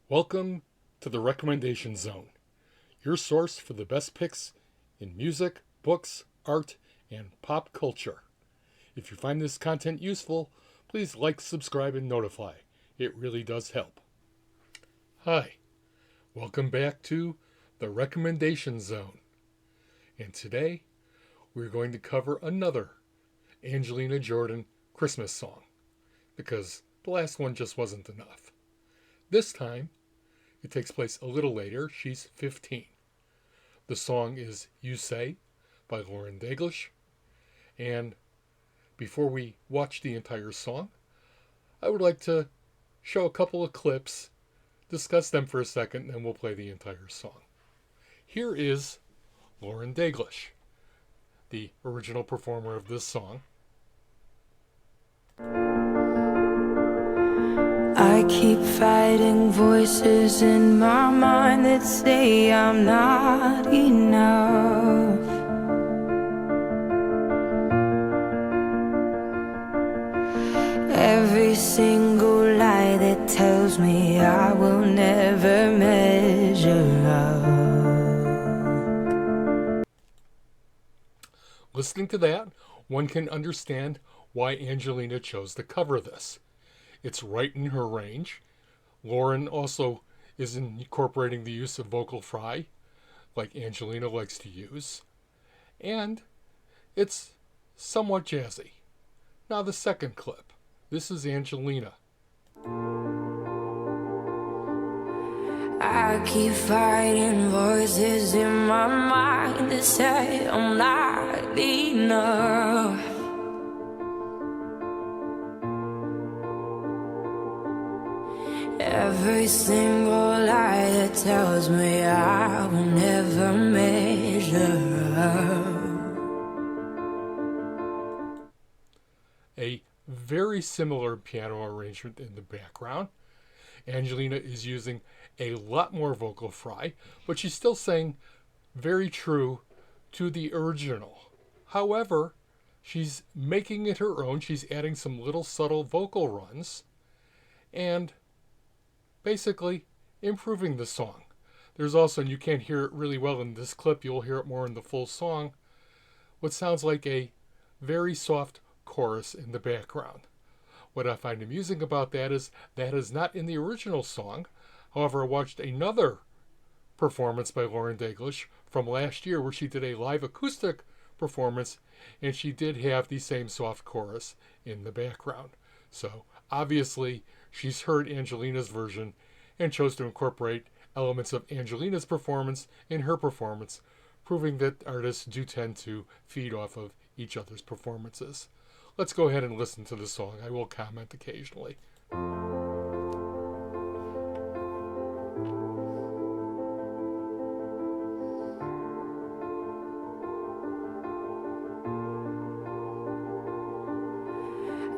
Welcome to the Recommendation Zone, your source for the best picks in music, books, art, and pop culture. If you find this content useful, please like, subscribe, and notify. It really does help. Hi, welcome back to the Recommendation Zone. And today, we're going to cover another Angelina Jordan Christmas song, because the last one just wasn't enough. This time, it takes place a little later. She's 15. The song is You Say by Lauren Daigle. And before we watch the entire song, I would like to show a couple of clips, discuss them for a second, and then we'll play the entire song. Here is Lauren Daigle, the original performer of this song. I keep fighting voices in my mind that say I'm not enough. Every single lie that tells me I will never measure up. Listening to that, one can understand why Angelina chose to cover this. It's right in her range. Lauren also is incorporating the use of vocal fry, like Angelina likes to use. And it's somewhat jazzy. Now the second clip. This is Angelina. I keep fighting voices in my mind that say I'm not enough. Every single lie that tells me I will never measure up. A very similar piano arrangement in the background. Angelina is using a lot more vocal fry, but she's still saying very true to the original. However, she's making it her own. She's adding some little subtle vocal runs and basically improving the song. There's also, and you can't hear it really well in this clip, you'll hear it more in the full song, what sounds like a very soft chorus in the background. What I find amusing about that is not in the original song. However, I watched another performance by Lauren Daigle from last year where she did a live acoustic performance and she did have the same soft chorus in the background. So obviously she's heard Angelina's version and chose to incorporate elements of Angelina's performance in her performance, proving that artists do tend to feed off of each other's performances. Let's go ahead and listen to the song. I will comment occasionally.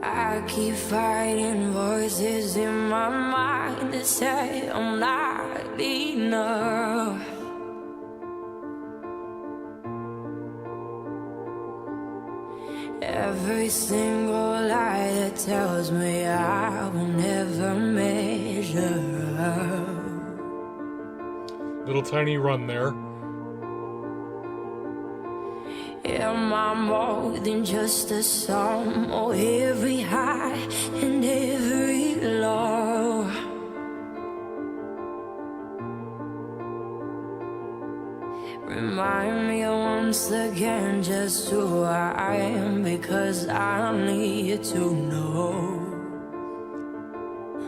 I keep fighting voices in my mind that say I'm not enough. Every single lie that tells me I will never measure up. Little tiny run there. Am I more than just a song? Or every high and every low? Remind me once again just who I am, because I need to know.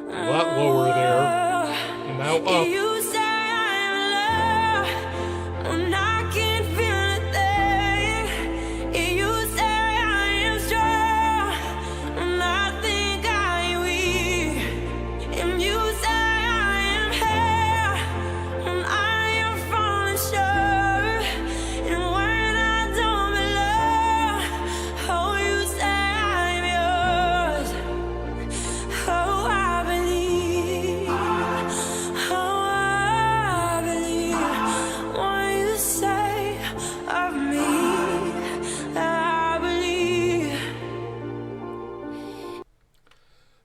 A lot lower there. And now up. You say I'm love when I can feel it there. You say I am strong when I think I'm weak. And you say I am hell when I am falling short. And when I don't belong, oh, you say I'm yours. Oh, I believe. Oh, I believe what you say of me. I believe.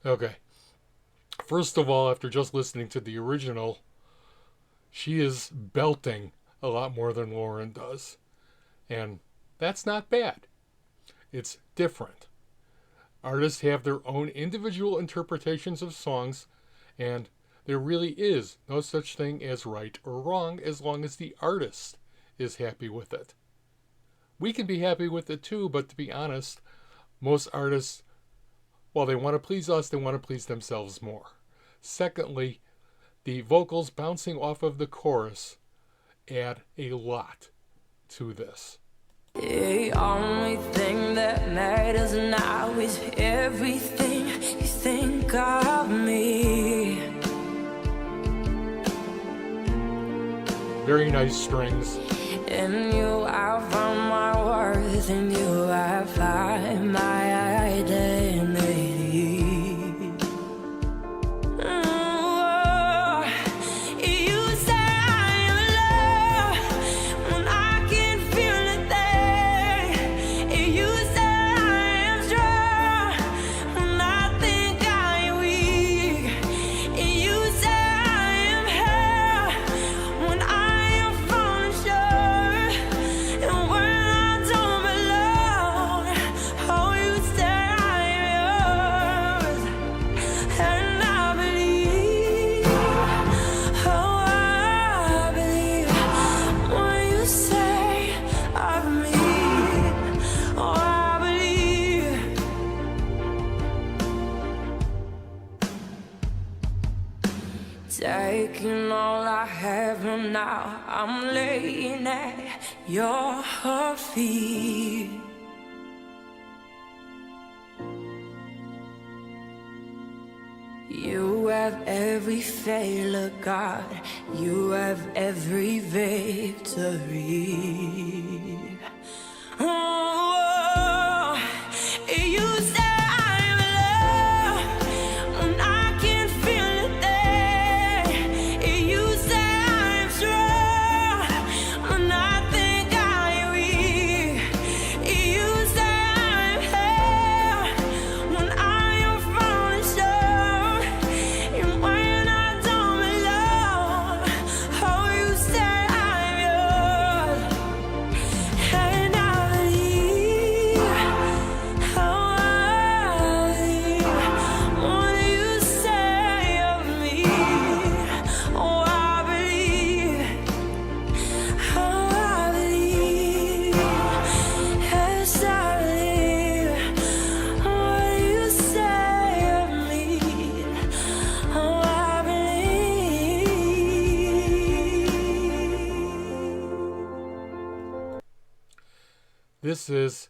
Okay. First of all, after just listening to the original, she is belting a lot more than Lauren does. And that's not bad. It's different. Artists have their own individual interpretations of songs, and there really is no such thing as right or wrong as long as the artist is happy with it. We can be happy with it too, but to be honest, most artists, while they want to please us, they want to please themselves more. Secondly, the vocals bouncing off of the chorus add a lot to this. The only thing that matters now is everything you think of me. Very nice strings. In you I found my worth, in you I find my identity. You say I am love when I can feel it there. You say I am strong when I think I am weak. You say I am held when I am falling short. And when I don't belong, oh, you say I am yours. And I believe, oh, I believe when you say of me. Oh, I believe. Taking all I have and now I'm laying at your feet. You have every failure, God. You have every victory. Oh, you say I am love when I can feel it there. You say I am strong when I think I am weak. You say I am held when I am falling short. And when I don't belong, oh, you say I am yours. And I believe, oh, I believe what you say of me. Oh, I believe, oh, I believe, yes, I believe what you say of me. Oh, I believe. This is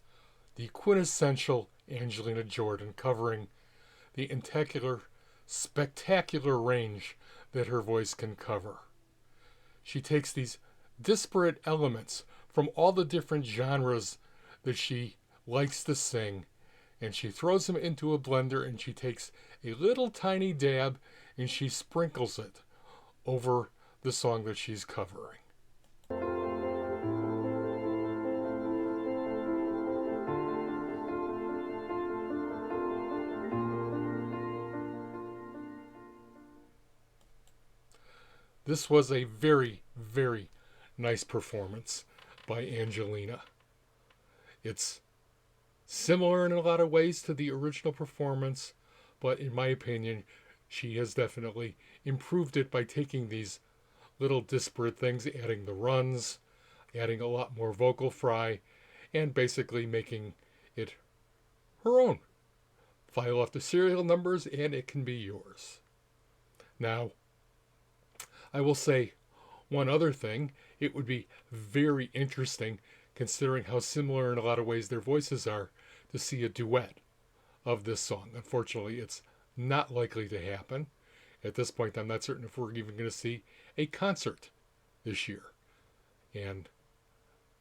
the quintessential Angelina Jordan, covering the spectacular range that her voice can cover. She takes these disparate elements from all the different genres that she likes to sing, and she throws them into a blender, and she takes a little tiny dab and she sprinkles it over the song that she's covering. This was a very, very nice performance by Angelina. It's similar in a lot of ways to the original performance, but in my opinion, she has definitely improved it by taking these little disparate things, adding the runs, adding a lot more vocal fry, and basically making it her own. File off the serial numbers and it can be yours. Now, I will say one other thing. It would be very interesting, considering how similar in a lot of ways their voices are, to see a duet of this song. Unfortunately, it's not likely to happen. At this point, I'm not certain if we're even going to see a concert this year. And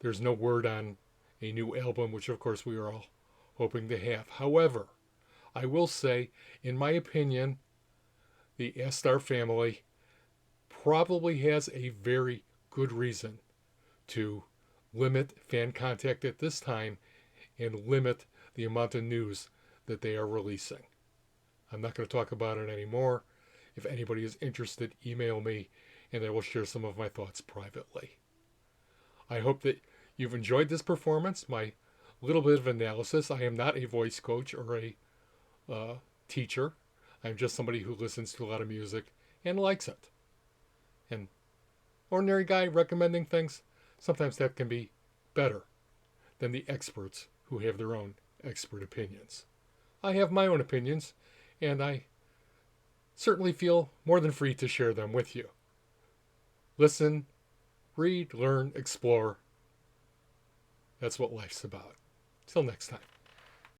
there's no word on a new album, which of course we are all hoping to have. However, I will say, in my opinion, the Astar family probably has a very good reason to limit fan contact at this time and limit the amount of news that they are releasing. I'm not going to talk about it anymore. If anybody is interested, email me and I will share some of my thoughts privately. I hope that you've enjoyed this performance, my little bit of analysis. I am not a voice coach or a teacher. I'm just somebody who listens to a lot of music and likes it. And ordinary guy recommending things, sometimes that can be better than the experts who have their own expert opinions. I have my own opinions, and I certainly feel more than free to share them with you. Listen, read, learn, explore. That's what life's about. Till next time.